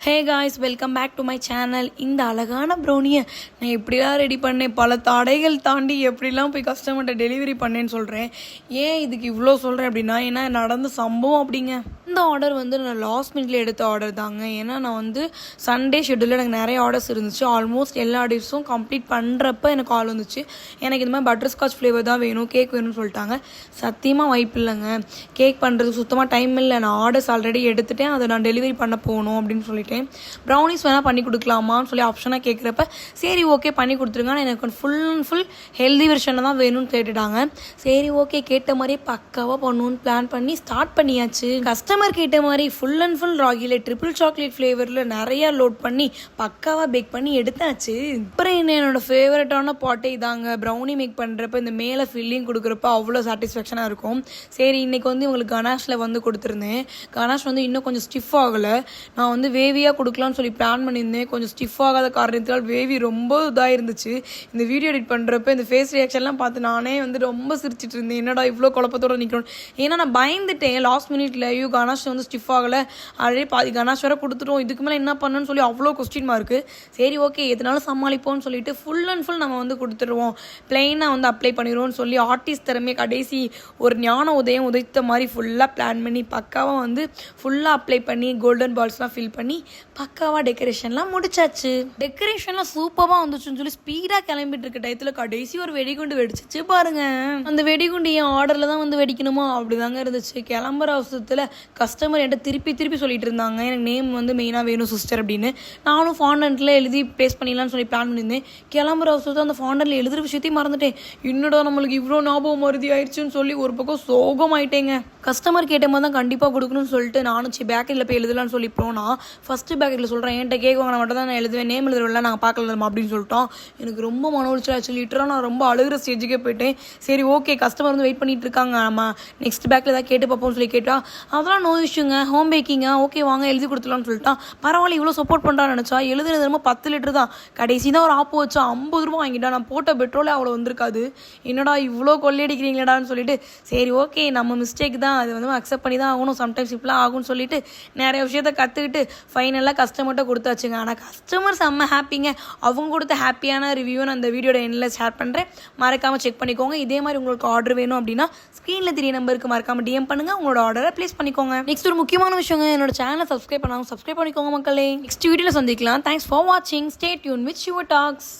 Hey guys, welcome back to my channel. இந்த அழகான ப்ரௌனியை நான் எப்படிலாம் ரெடி பண்ணேன், பல தடைகள் தாண்டி எப்படிலாம் போய் கஸ்டமர்கிட்ட டெலிவரி பண்ணேன்னு சொல்கிறேன். ஏன் இதுக்கு இவ்வளோ சொல்கிறேன் அப்படின்னா, ஏன்னா நடந்த சம்பவம் அப்படிங்க. இந்த ஆர்டர் வந்து நான் லாஸ்ட் மினிட்ல எடுத்த ஆர்டர் தாங்க. ஏன்னா நான் சண்டே ஷெட்யூலில் எனக்கு நிறைய ஆர்டர்ஸ் இருந்துச்சு. ஆல்மோஸ்ட் எல்லா ஆர்டர்ஸும் கம்ப்ளீட் பண்ணுறப்ப எனக்கு கால் வந்துச்சு. எனக்கு இது மாதிரி பட்டர் ஸ்காட்ச் ஃப்ளேவர் தான் வேணும், கேக் வேணும்னு சொல்லிட்டாங்க. சத்தியமாக வாய்ப்பு இல்லைங்க, கேக் பண்ணுறதுக்கு சுத்தமாக டைம் இல்லை. நான் ஆர்டர்ஸ் ஆல்ரெடி எடுத்துட்டேன், அதை நான் டெலிவரி பண்ண போகணும் அப்படின்னு சொல்லிட்டேன். ப்ரௌனிஸ் வேணால் பண்ணி கொடுக்கலாமான்னு சொல்லி ஆப்ஷனாக கேட்குறப்ப சரி ஓகே பண்ணி கொடுத்துருங்க, எனக்கு ஃபுல் அண்ட் ஃபுல் ஹெல்தி வெர்ஷனில் தான் வேணும்னு கேட்டுட்டாங்க. சரி ஓகே, கேட்ட மாதிரியே பக்காவாக பண்ணணும்னு பிளான் பண்ணி ஸ்டார்ட் பண்ணியாச்சு. கஸ்டமர் கேட்ட மாதிரி ஃபுல் அண்ட் ஃபுல் ராகியில் ட்ரிபிள் சாக்லேட் ஃப்ளேவரில் நிறைய லோட் பண்ணி பக்காவாக பேக் பண்ணி எடுத்தாச்சு. அப்புறம் என்னோட ஃபேவரட்டான பாட்டே இதாங்க. ப்ரௌனி மேக் பண்ணுறப்ப இந்த மேலே ஃபில்லிங் கொடுக்குறப்ப அவ்வளோ சாட்டிஸ்ஃபேக்ஷனாக இருக்கும். சரி இன்னைக்கு இவங்களுக்கு கனாஷில் கொடுத்துருந்தேன். கனாஷ் இன்னும் கொஞ்சம் ஸ்டிஃப் ஆகலை. நான் வேவியாக கொடுக்கலான்னு சொல்லி பிளான் பண்ணியிருந்தேன். கொஞ்சம் ஸ்டிஃப் ஆகாத காரணத்தினால் வேவி ரொம்ப இதாக இருந்துச்சு. இந்த வீடியோ எடிட் பண்ணுறப்ப இந்த ஃபேஸ் ரியாக்ஷன்லாம் பார்த்து நானே ரொம்ப சிரிச்சிட்டு இருந்தேன். என்னடா இவ்வளோ குழப்பத்தோடு நிற்கணும். ஏன்னா நான் பயந்துட்டேன் லாஸ்ட் மினிட்ல. ஐயோ கனாஷ் ஸ்டிஃப் ஆகலை, ஆல்ரெடி பாதி கனாஷ் வேற கொடுத்துட்டோம், இதுக்கு மேலே என்ன பண்ணுன்னு சொல்லி அவ்வளோ கொஸ்டின் மார்க்கு. சரி ஓகே எதனாலும் சமாளிப்போம்னு சொல்லிட்டு ஃபுல் அண்ட் ஃபுல் நம்ம கொடுத்துருவோம், பிளெயினாக அப்ளை பண்ணிடுவோம்னு சொல்லி ஆர்டிஸ்ட் திறமையை கடைசி ஒரு ஞான உதயம் உதைத்த மாதிரி ஃபுல்லாக பிளான் பண்ணி பக்காவாக ஃபுல்லாக அப்ளை பண்ணி கோல்டன் பால்ஸ்லாம் ஃபில் பண்ணி பக்காவாக டெக்கரேஷன்லாம் முடிச்சாச்சு. டெக்கரேஷன்லாம் சூப்பராக வந்துச்சுன்னு சொல்லி ஸ்பீடாக கிளம்பிட்டு இருக்க டயத்தில் கடைசி ஒரு வெடிகுண்டு வெடிச்சிச்சு பாருங்க. அந்த வெடிகுண்டு என் ஆர்டரில் தான் வெடிக்கணுமா அப்படிதாங்க இருந்துச்சு. கிளம்புற அவசரத்தில் கஸ்டமர் என்கிட்ட திருப்பி சொல்லிட்டு இருந்தாங்க, எனக்கு நேம் மெயினாக வேணும் சிஸ்டர் அப்படின்னு. நானும் ஃபாண்டன்ட்டில் எழுதி ப்ளேஸ் பண்ணிடலான்னு சொல்லி பிளான் பண்ணியிருந்தேன். கிளம்புற அவசரத்தில் அந்த ஃபாண்டன்ட்டில் எழுதுகிற விஷயத்தையும் மறந்துட்டேன். என்னடா நம்மளுக்கு இவ்வளோ ஞாபகம் மருதி ஆயிடுச்சுன்னு சொல்லி ஒரு பக்கம் சோகம் ஆயிட்டேங்க. கஸ்டமர் கேட்ட மாதிரி தான் கண்டிப்பாக கொடுக்கணும்னு சொல்லிட்டு நானும் பேக்கெட்டில் போய் எழுதலான்னு சொல்லி போனால் ஃபஸ்ட்டு பேக்கெட்டில் சொல்கிறேன், என்கிட்ட கேக் வாங்கின மட்டும் தான் நான் எழுதுவேன், நேம் எழுதுறவில்ல நாங்கள் பார்க்கலாமா அப்படின்னு சொல்லிட்டோம். எனக்கு ரொம்ப மன உளைச்சல் ஆச்சு. லிட்டராக நான் ரொம்ப அழுகிற ஸ்டேஜுக்கே போயிட்டேன். சரி ஓகே கஸ்டமர் வெயிட் பண்ணிட்டு இருக்காங்க, நம்ம நெக்ஸ்ட் பேக்கில் ஏதாவது கேட்டு பார்ப்போம்னு சொல்லி கேட்டால் அதெல்லாம் நோ இஷ்யூங்க, ஹோம் பேக்கிங்க, ஓகே வாங்க எழுதி கொடுத்துலான்னு சொல்லிட்டான். பரவாயில்ல இவ்வளோ சப்போர்ட் பண்ணுறான்னு நினச்சா எழுதுறது ரொம்ப 10 லிட்டர் தான். கடைசி தான் ஒரு ஆப்பு வச்சா 50 ரூபா வாங்கிட்டா. நான் போட்ட பெட்ரோலே அவ்வளோ வந்திருக்காது. என்னடா இவ்வளோ கொள்ளையடிக்கிறீங்களாடான்னு சொல்லிட்டு சரி ஓகே நம்ம மிஸ்டேக் தான், அது அக்செப்ட் பண்ணி தான் ஆகணும், சம்டைம்ஸ் இப்படிலாம் ஆகும்னு சொல்லிட்டு நிறைய விஷயத்த கற்றுக்கிட்டு ஃபைனலாக கஸ்டமர்கிட்ட கொடுத்தாச்சுங்க. ஆனால் கஸ்டமர் செம்ம ஹாப்பிங்க. அவங்க கொடுத்த ஹாப்பியான ரிவ்யூ நான் அந்த வீடியோட எண்ணில் ஷேர் பண்ணுறேன், மறக்காமல் செக் பண்ணிக்கோங்க. இதே மாதிரி உங்களுக்கு ஆர்டர் வேணும் அப்படின்னா ஸ்க்ரீனில் தெரிய நம்பருக்கு மறக்காமல் டிஎம் பண்ணுங்கள், உங்களோட ஆர்டரை ப்ளேஸ் பண்ணிக்கோங்க. நெக்ஸ்ட் ஒரு முக்கியமான விஷயங்க, என்னோட சேனலை சப்ஸ்கிரைப் பண்ணாமல் சப்ஸ்கிரைப் பண்ணிக்கோங்க மக்களே. நெக்ஸ்ட் வீடியோவில் சந்திக்கலாம். தேங்க்ஸ் ஃபார் வாட்சிங். Stay tuned with your tax.